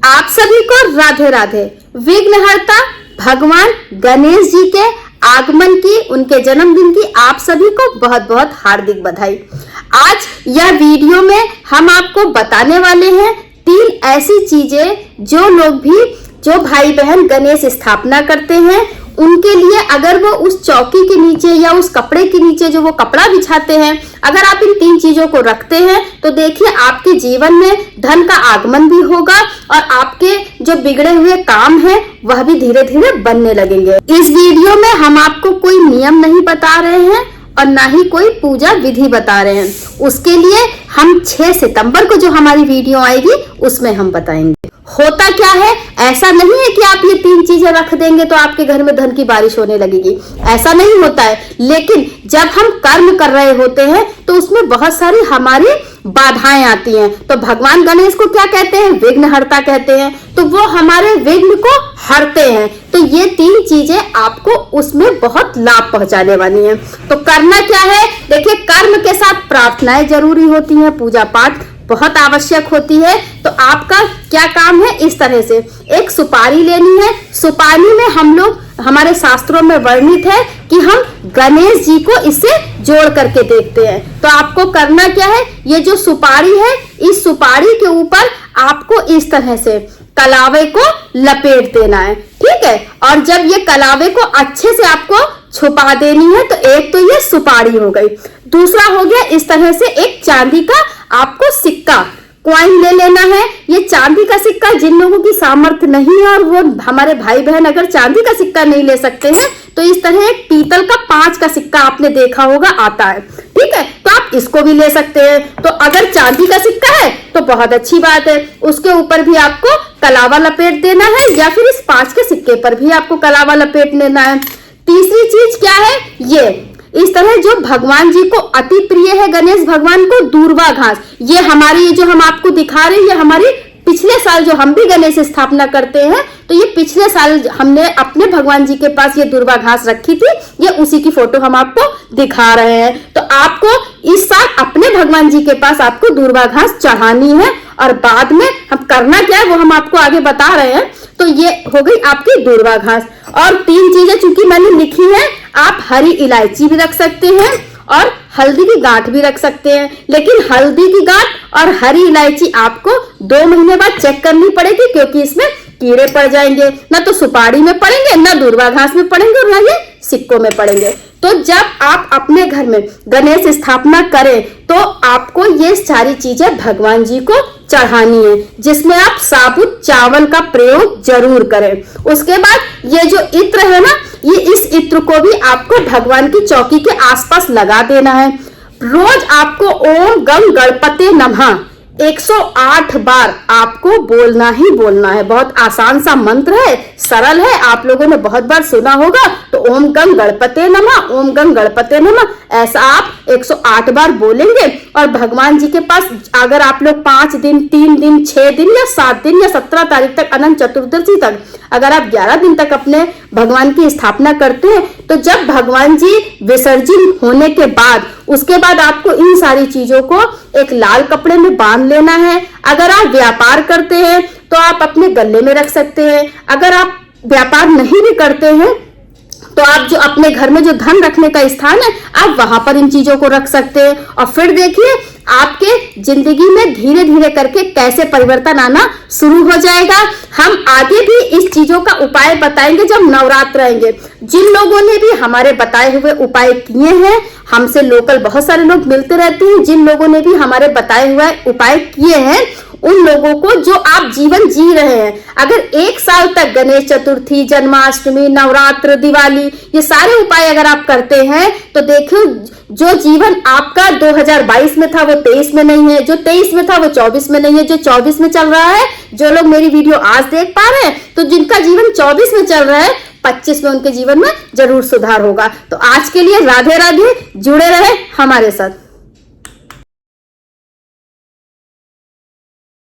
आप सभी को राधे राधे। विघ्नहर्ता भगवान गणेश जी के आगमन की, उनके जन्मदिन की आप सभी को बहुत बहुत हार्दिक बधाई। आज यह वीडियो में हम आपको बताने वाले हैं 3 ऐसी चीजें जो भाई बहन गणेश स्थापना करते हैं उनके लिए, अगर वो उस चौकी के नीचे या उस कपड़े के नीचे जो वो कपड़ा बिछाते हैं, अगर आप इन 3 चीजों को रखते हैं तो देखिए आपके जीवन में धन का आगमन भी होगा और आपके जो बिगड़े हुए काम हैं वह भी धीरे धीरे बनने लगेंगे। इस वीडियो में हम आपको कोई नियम नहीं बता रहे हैं और ना ही कोई पूजा विधि बता रहे हैं। उसके लिए हम 6 सितंबर को जो हमारी वीडियो आएगी उसमें हम बताएंगे। होता क्या है, ऐसा नहीं है कि आप ये 3 चीजें रख देंगे तो आपके घर में धन की बारिश होने लगेगी, ऐसा नहीं होता है। लेकिन जब हम कर्म कर रहे होते हैं तो उसमें बहुत सारी हमारी बाधाएं आती हैं। तो भगवान गणेश को क्या कहते हैं? विघ्नहर्ता कहते हैं। तो वो हमारे विघ्न को हरते हैं। तो ये 3 चीजें आपको उसमें बहुत लाभ पहुंचाने वाली हैं। तो करना क्या है? देखिए, कर्म के साथ प्रार्थनाएं जरूरी होती हैं, पूजा पाठ बहुत आवश्यक होती है। तो आपका क्या काम है? इस तरह से एक सुपारी लेनी है। सुपारी में हम लोग, हमारे शास्त्रों में वर्णित है कि हम गणेश जी को इससे जोड़ करके देखते हैं। तो आपको करना क्या है? ये जो सुपारी है, इस सुपारी के ऊपर आपको इस तरह से कलावे को लपेट देना है, ठीक है। और जब ये कलावे को अच्छे से आपको छुपा देनी है, तो एक तो ये सुपारी हो गई, दूसरा हो गया इस तरह से एक चांदी का आपको सिक्का, कॉइन ले लेना है। ये चांदी का सिक्का जिन लोगों की सामर्थ्य नहीं है और वो हमारे भाई बहन अगर चांदी का सिक्का नहीं ले सकते हैं तो इस तरह एक पीतल का 5 का सिक्का आपने देखा होगा, आता है, ठीक है। तो आप इसको भी ले सकते हैं। तो अगर चांदी का सिक्का है तो बहुत अच्छी बात है, उसके ऊपर भी आपको कलावा लपेट देना है या फिर इस 5 के सिक्के पर भी आपको कलावा लपेट लेना है। तीसरी चीज क्या है? ये इस तरह जो भगवान जी को अति प्रिय है, गणेश भगवान को, दूर्वा घास। ये हमारी, ये जो हम आपको दिखा रहे हैं, ये हमारी पिछले साल जो हम भी गणेश स्थापना करते हैं, तो ये पिछले साल हमने अपने भगवान जी के पास ये दूर्वा घास रखी थी, ये उसी की फोटो हम आपको दिखा रहे हैं। तो आपको इस साल अपने भगवान जी के पास आपको दूर्वा घास चढ़ानी है और बाद में हम करना क्या है वो हम आपको आगे बता रहे हैं। तो ये हो गई आपकी दूर्वा घास। और 3 चीजें चूंकि मैंने लिखी है, आप हरी इलायची भी रख सकते हैं और हल्दी की गांठ भी रख सकते हैं। लेकिन हल्दी की गांठ और हरी इलायची आपको 2 महीने बाद चेक करनी पड़ेगी, क्योंकि इसमें कीड़े पड़ जाएंगे, ना तो सुपारी में पड़ेंगे, ना दूर्वा घास में पड़ेंगे और ना ये सिक्कों में पड़ेंगे। तो जब आप अपने घर में गणेश स्थापना करें तो आपको ये सारी चीजें भगवान जी को चढ़ानी है, जिसमें आप साबुत चावल का प्रयोग जरूर करें। उसके बाद ये जो इत्र है ना, ये इस इत्र को भी आपको भगवान की चौकी के आसपास लगा देना है। रोज आपको ओम गंग गणपते नमः 108 बार आपको बोलना ही बोलना है। बहुत आसान सा मंत्र है, सरल है, आप लोगों ने बहुत बार सुना होगा। तो ओम गंग गणपते नमः, ओम गंग गणपते नमः, ऐसा आप 108 बार बोलेंगे। और भगवान जी के पास अगर आप लोग 5 दिन, 3 दिन, 6 दिन या 7 दिन या 17 तारीख तक, अनंत चतुर्दशी तक, अगर आप 11 दिन तक अपने भगवान की स्थापना करते हैं, तो जब भगवान जी विसर्जन होने के बाद, उसके बाद आपको इन सारी चीजों को एक लाल कपड़े में बांध लेना है। अगर आप व्यापार करते हैं तो आप अपने गले में रख सकते हैं। अगर आप व्यापार नहीं भी करते हैं तो आप जो अपने घर में जो धन रखने का स्थान है, आप वहां पर इन चीजों को रख सकते हैं। और फिर देखिए आपके जिंदगी में धीरे धीरे करके कैसे परिवर्तन आना शुरू हो जाएगा। हम आगे भी इस चीजों का उपाय बताएंगे जब नवरात्र आएंगे। जिन लोगों ने भी हमारे बताए हुए उपाय किए हैं, हमसे लोकल बहुत सारे लोग मिलते रहते हैं, जिन लोगों ने भी हमारे बताए हुए उपाय किए हैं, उन लोगों को जो आप जीवन जी रहे हैं, अगर 1 साल तक गणेश चतुर्थी, जन्माष्टमी, नवरात्र, दिवाली, ये सारे उपाय अगर आप करते हैं तो देखो जो जीवन आपका 2022 में था वो 23 में नहीं है, जो 23 में था वो 24 में नहीं है, जो 24 में चल रहा है, जो लोग मेरी वीडियो आज देख पा रहे हैं, तो जिनका जीवन 24 में चल रहा है, 25 में उनके जीवन में जरूर सुधार होगा। तो आज के लिए राधे राधे, जुड़े रहे हमारे साथ।